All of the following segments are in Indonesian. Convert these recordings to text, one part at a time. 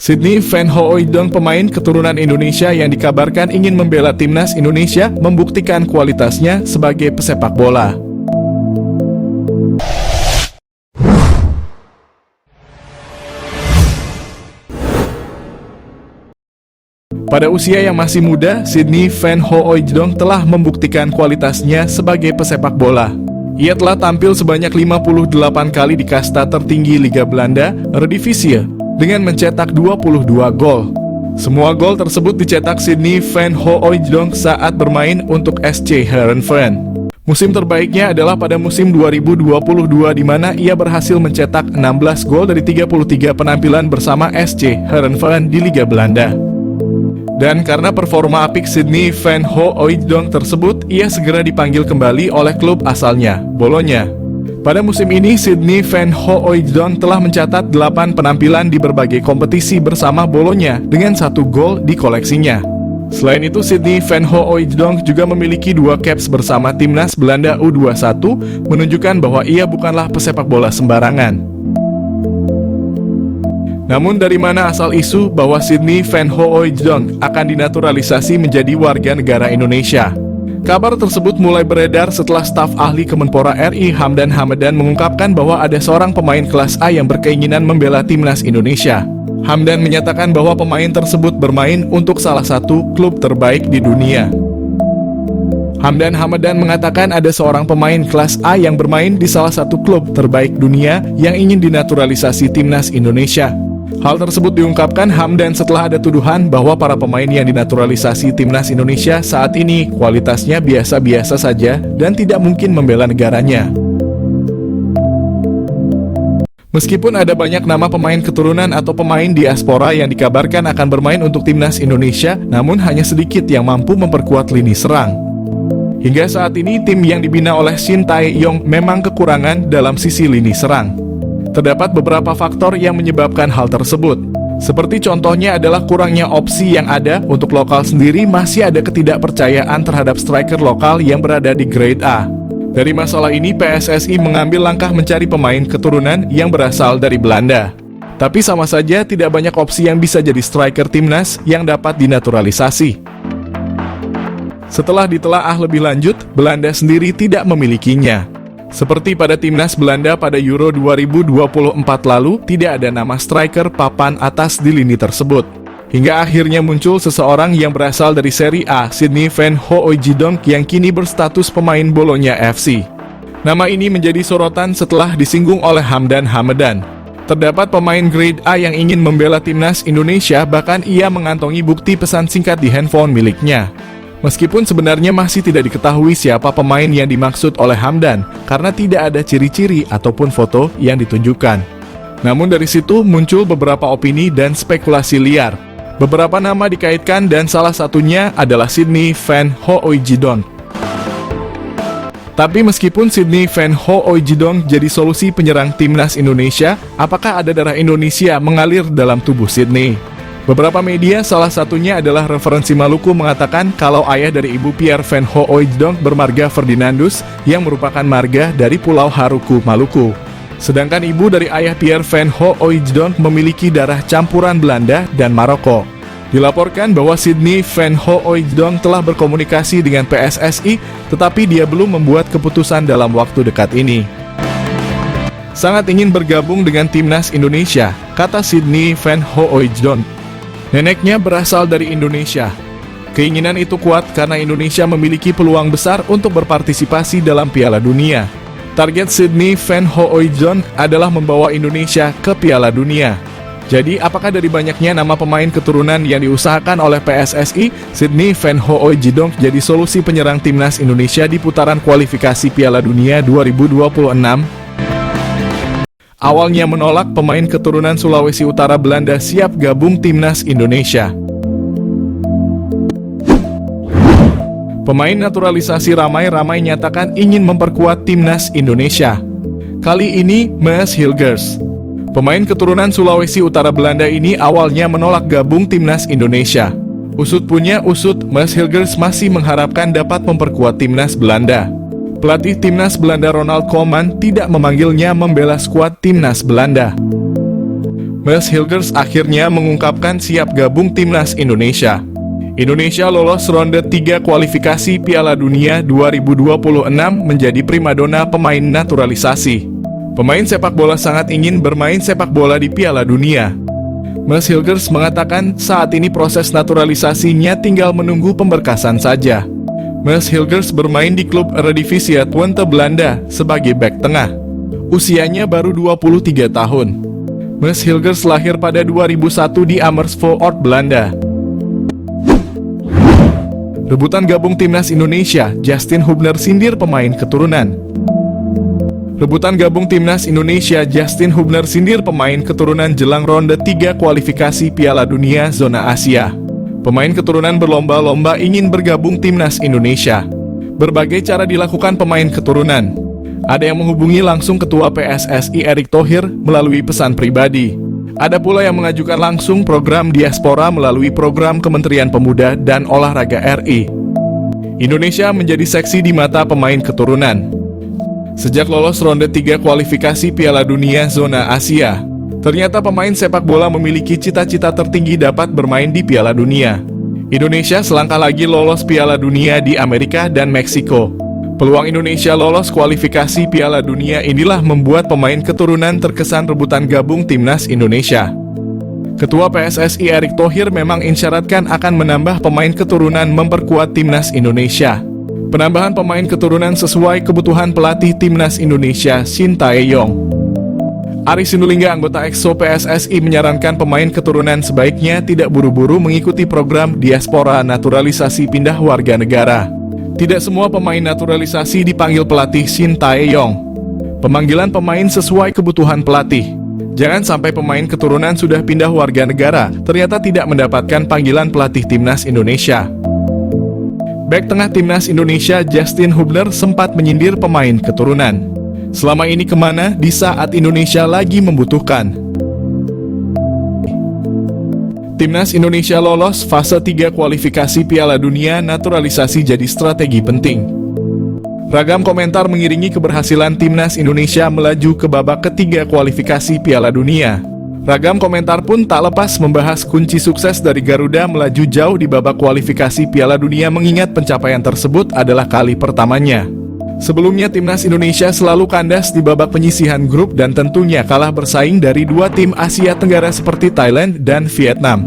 Sydney Van Hooijdonk, pemain keturunan Indonesia yang dikabarkan ingin membela timnas Indonesia, membuktikan kualitasnya sebagai pesepak bola. Pada usia yang masih muda, Sydney Van Hooijdonk telah membuktikan kualitasnya sebagai pesepak bola. Ia telah tampil sebanyak 58 kali di kasta tertinggi Liga Belanda, Eredivisie, dengan mencetak 22 gol. Semua gol tersebut dicetak Sydney Van Hooijdonk saat bermain untuk SC Heerenveen. Musim terbaiknya adalah pada musim 2022 di mana ia berhasil mencetak 16 gol dari 33 penampilan bersama SC Heerenveen di Liga Belanda. Dan karena performa apik Sydney Van Hooijdonk tersebut, ia segera dipanggil kembali oleh klub asalnya, Bologna. Pada musim ini, Sydney Van Hooijdonk telah mencatat 8 penampilan di berbagai kompetisi bersama Bologna dengan 1 gol di koleksinya. Selain itu, Sydney Van Hooijdonk juga memiliki 2 caps bersama timnas Belanda U21, menunjukkan bahwa ia bukanlah pesepak bola sembarangan. Namun dari mana asal isu bahwa Sydney Van Hooijdonk akan dinaturalisasi menjadi warga negara Indonesia? Kabar tersebut mulai beredar setelah staf ahli Kemenpora RI Hamdan Hamadan mengungkapkan bahwa ada seorang pemain kelas A yang berkeinginan membela timnas Indonesia. Hamdan menyatakan bahwa pemain tersebut bermain untuk salah satu klub terbaik di dunia. Hamdan Hamadan mengatakan ada seorang pemain kelas A yang bermain di salah satu klub terbaik dunia yang ingin dinaturalisasi timnas Indonesia. Hal tersebut diungkapkan Hamdan setelah ada tuduhan bahwa para pemain yang dinaturalisasi timnas Indonesia saat ini kualitasnya biasa-biasa saja dan tidak mungkin membela negaranya. Meskipun ada banyak nama pemain keturunan atau pemain diaspora yang dikabarkan akan bermain untuk timnas Indonesia, namun hanya sedikit yang mampu memperkuat lini serang. Hingga saat ini, tim yang dibina oleh Shin Tae-yong memang kekurangan dalam sisi lini serang. Terdapat beberapa faktor yang menyebabkan hal tersebut. Seperti contohnya adalah kurangnya opsi yang ada untuk lokal sendiri, masih ada ketidakpercayaan terhadap striker lokal yang berada di grade A. Dari masalah ini, PSSI mengambil langkah mencari pemain keturunan yang berasal dari Belanda. Tapi sama saja tidak banyak opsi yang bisa jadi striker timnas yang dapat dinaturalisasi. Setelah ditelaah lebih lanjut, Belanda sendiri tidak memilikinya. Seperti pada timnas Belanda pada Euro 2024 lalu, tidak ada nama striker papan atas di lini tersebut. Hingga akhirnya muncul seseorang yang berasal dari Serie A, Sydney Van Hooijdonk, yang kini berstatus pemain Bologna FC. Nama ini menjadi sorotan setelah disinggung oleh Hamdan Hamadan. Terdapat pemain grade A yang ingin membela timnas Indonesia, bahkan ia mengantongi bukti pesan singkat di handphone miliknya. Meskipun sebenarnya masih tidak diketahui siapa pemain yang dimaksud oleh Hamdan, karena tidak ada ciri-ciri ataupun foto yang ditunjukkan. Namun dari situ muncul beberapa opini dan spekulasi liar. Beberapa nama dikaitkan dan salah satunya adalah Sydney Van Hooijdonk. Tapi meskipun Sydney Van Hooijdonk jadi solusi penyerang timnas Indonesia, apakah ada darah Indonesia mengalir dalam tubuh Sydney? Beberapa media, salah satunya adalah Referensi Maluku, mengatakan kalau ayah dari ibu Pierre Van Hooijdonk bermarga Ferdinandus yang merupakan marga dari Pulau Haruku, Maluku. Sedangkan ibu dari ayah Pierre Van Hooijdonk memiliki darah campuran Belanda dan Maroko. Dilaporkan bahwa Sydney Van Hooijdonk telah berkomunikasi dengan PSSI, tetapi dia belum membuat keputusan dalam waktu dekat ini. Sangat ingin bergabung dengan timnas Indonesia, kata Sydney Van Hooijdonk. Neneknya berasal dari Indonesia. Keinginan itu kuat karena Indonesia memiliki peluang besar untuk berpartisipasi dalam Piala Dunia. Target Sydney Van Hooijdonk adalah membawa Indonesia ke Piala Dunia. Jadi, apakah dari banyaknya nama pemain keturunan yang diusahakan oleh PSSI, Sydney Van Hooijdonk jadi solusi penyerang timnas Indonesia di putaran kualifikasi Piala Dunia 2026? Awalnya menolak, pemain keturunan Sulawesi Utara Belanda siap gabung timnas Indonesia. Pemain naturalisasi ramai nyatakan ingin memperkuat timnas Indonesia. Kali ini, Maes Hilgers. Pemain keturunan Sulawesi Utara Belanda ini awalnya menolak gabung timnas Indonesia. Usut punya usut, Maes Hilgers masih mengharapkan dapat memperkuat timnas Belanda. Pelatih timnas Belanda Ronald Koeman tidak memanggilnya membela skuad timnas Belanda. Mes Hilgers akhirnya mengungkapkan siap gabung timnas Indonesia. Indonesia lolos ronde 3 kualifikasi Piala Dunia 2026 menjadi primadona pemain naturalisasi. Pemain sepak bola sangat ingin bermain sepak bola di Piala Dunia. Mes Hilgers mengatakan saat ini proses naturalisasinya tinggal menunggu pemberkasan saja. Mes Hilgers bermain di klub Eredivisie Twente Belanda sebagai bek tengah. Usianya baru 23 tahun. Mes Hilgers lahir pada 2001 di Amersfoort, Belanda. Rebutan gabung timnas Indonesia, Justin Hubner sindir pemain keturunan. Rebutan gabung timnas Indonesia, Justin Hubner sindir pemain keturunan jelang ronde 3 kualifikasi Piala Dunia zona Asia. Pemain keturunan berlomba-lomba ingin bergabung timnas Indonesia. Berbagai cara dilakukan pemain keturunan. Ada yang menghubungi langsung Ketua PSSI Erick Thohir melalui pesan pribadi. Ada pula yang mengajukan langsung program diaspora melalui program Kementerian Pemuda dan Olahraga RI. Indonesia menjadi seksi di mata pemain keturunan. Sejak lolos ronde 3 kualifikasi Piala Dunia zona Asia, ternyata pemain sepak bola memiliki cita-cita tertinggi dapat bermain di Piala Dunia. Indonesia selangkah lagi lolos Piala Dunia di Amerika dan Meksiko. Peluang Indonesia lolos kualifikasi Piala Dunia inilah membuat pemain keturunan terkesan rebutan gabung timnas Indonesia. Ketua PSSI Erick Thohir memang isyaratkan akan menambah pemain keturunan memperkuat timnas Indonesia. Penambahan pemain keturunan sesuai kebutuhan pelatih timnas Indonesia Shin Tae-yong. Aris Sinulinga, anggota EXO PSSI, menyarankan pemain keturunan sebaiknya tidak buru-buru mengikuti program diaspora naturalisasi pindah warga negara. Tidak semua pemain naturalisasi dipanggil pelatih Shin Tae-yong. Pemanggilan pemain sesuai kebutuhan pelatih. Jangan sampai pemain keturunan sudah pindah warga negara, ternyata tidak mendapatkan panggilan pelatih timnas Indonesia. Bek tengah timnas Indonesia Justin Hubner sempat menyindir pemain keturunan. Selama ini kemana di saat Indonesia lagi membutuhkan? Timnas Indonesia lolos fase 3 kualifikasi Piala Dunia, naturalisasi jadi strategi penting. Ragam komentar mengiringi keberhasilan timnas Indonesia melaju ke babak ketiga kualifikasi Piala Dunia. Ragam komentar pun tak lepas membahas kunci sukses dari Garuda melaju jauh di babak kualifikasi Piala Dunia, mengingat pencapaian tersebut adalah kali pertamanya. Sebelumnya timnas Indonesia selalu kandas di babak penyisihan grup dan tentunya kalah bersaing dari dua tim Asia Tenggara seperti Thailand dan Vietnam.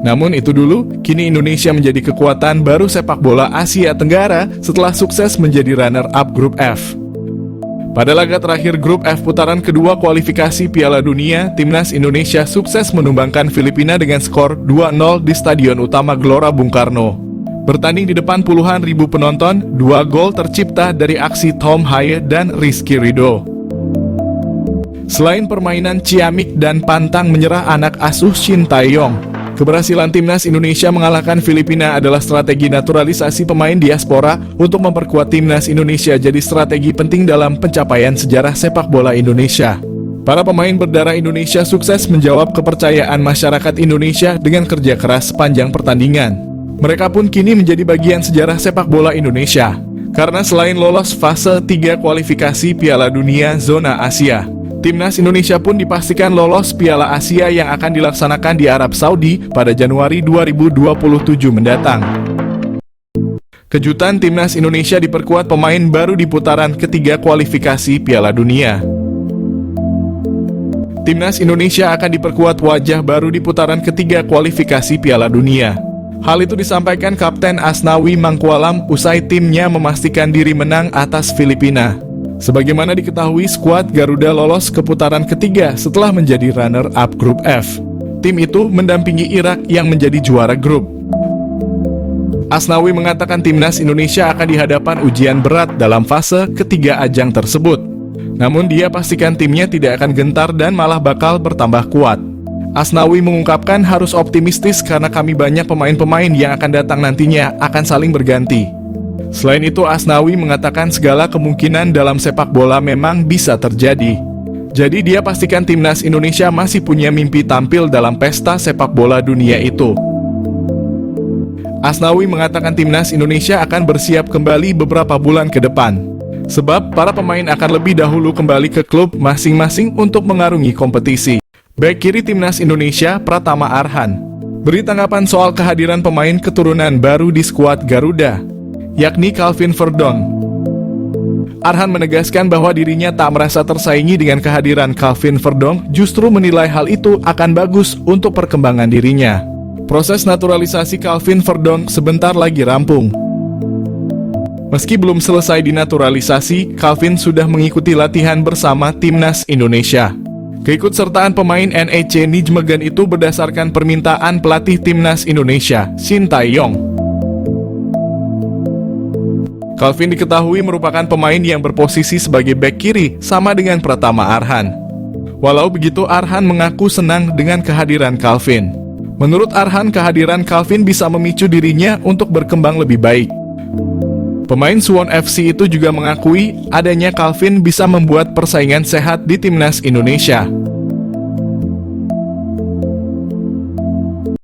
Namun itu dulu, kini Indonesia menjadi kekuatan baru sepak bola Asia Tenggara setelah sukses menjadi runner-up grup F. Pada laga terakhir grup F putaran kedua kualifikasi Piala Dunia, timnas Indonesia sukses menumbangkan Filipina dengan skor 2-0 di Stadion Utama Gelora Bung Karno. Bertanding di depan puluhan ribu penonton, 2 gol tercipta dari aksi Tom Haye dan Rizky Ridho. Selain permainan ciamik dan pantang menyerah anak asuh Shin Tae-yong, keberhasilan timnas Indonesia mengalahkan Filipina adalah strategi naturalisasi pemain diaspora untuk memperkuat timnas Indonesia jadi strategi penting dalam pencapaian sejarah sepak bola Indonesia. Para pemain berdarah Indonesia sukses menjawab kepercayaan masyarakat Indonesia dengan kerja keras sepanjang pertandingan. Mereka pun kini menjadi bagian sejarah sepak bola Indonesia. Karena selain lolos fase 3 kualifikasi Piala Dunia zona Asia, timnas Indonesia pun dipastikan lolos Piala Asia yang akan dilaksanakan di Arab Saudi pada Januari 2027 mendatang. Kejutan timnas Indonesia diperkuat pemain baru di putaran ketiga kualifikasi Piala Dunia. Timnas Indonesia akan diperkuat wajah baru di putaran ketiga kualifikasi Piala Dunia. Hal itu disampaikan Kapten Asnawi Mangkualam usai timnya memastikan diri menang atas Filipina. Sebagaimana diketahui, skuad Garuda lolos ke putaran ketiga setelah menjadi runner-up grup F. Tim itu mendampingi Irak yang menjadi juara grup. Asnawi mengatakan timnas Indonesia akan dihadapan ujian berat dalam fase ketiga ajang tersebut. Namun dia pastikan timnya tidak akan gentar dan malah bakal bertambah kuat. Asnawi mengungkapkan harus optimistis karena kami banyak pemain-pemain yang akan datang nantinya akan saling berganti. Selain itu, Asnawi mengatakan segala kemungkinan dalam sepak bola memang bisa terjadi. Jadi dia pastikan timnas Indonesia masih punya mimpi tampil dalam pesta sepak bola dunia itu. Asnawi mengatakan timnas Indonesia akan bersiap kembali beberapa bulan ke depan. Sebab para pemain akan lebih dahulu kembali ke klub masing-masing untuk mengarungi kompetisi. Bek kiri timnas Indonesia, Pratama Arhan, beri tanggapan soal kehadiran pemain keturunan baru di skuad Garuda, yakni Calvin Verdonk. Arhan menegaskan bahwa dirinya tak merasa tersaingi dengan kehadiran Calvin Verdonk, justru menilai hal itu akan bagus untuk perkembangan dirinya. Proses naturalisasi Calvin Verdonk sebentar lagi rampung. Meski belum selesai dinaturalisasi, Calvin sudah mengikuti latihan bersama timnas Indonesia. Keikutsertaan pemain NEC Nijmegen itu berdasarkan permintaan pelatih timnas Indonesia, Shin Tae-yong. Calvin diketahui merupakan pemain yang berposisi sebagai bek kiri, sama dengan Pratama Arhan. Walau begitu, Arhan mengaku senang dengan kehadiran Calvin. Menurut Arhan, kehadiran Calvin bisa memicu dirinya untuk berkembang lebih baik. Pemain Suwon FC itu juga mengakui adanya Calvin bisa membuat persaingan sehat di timnas Indonesia.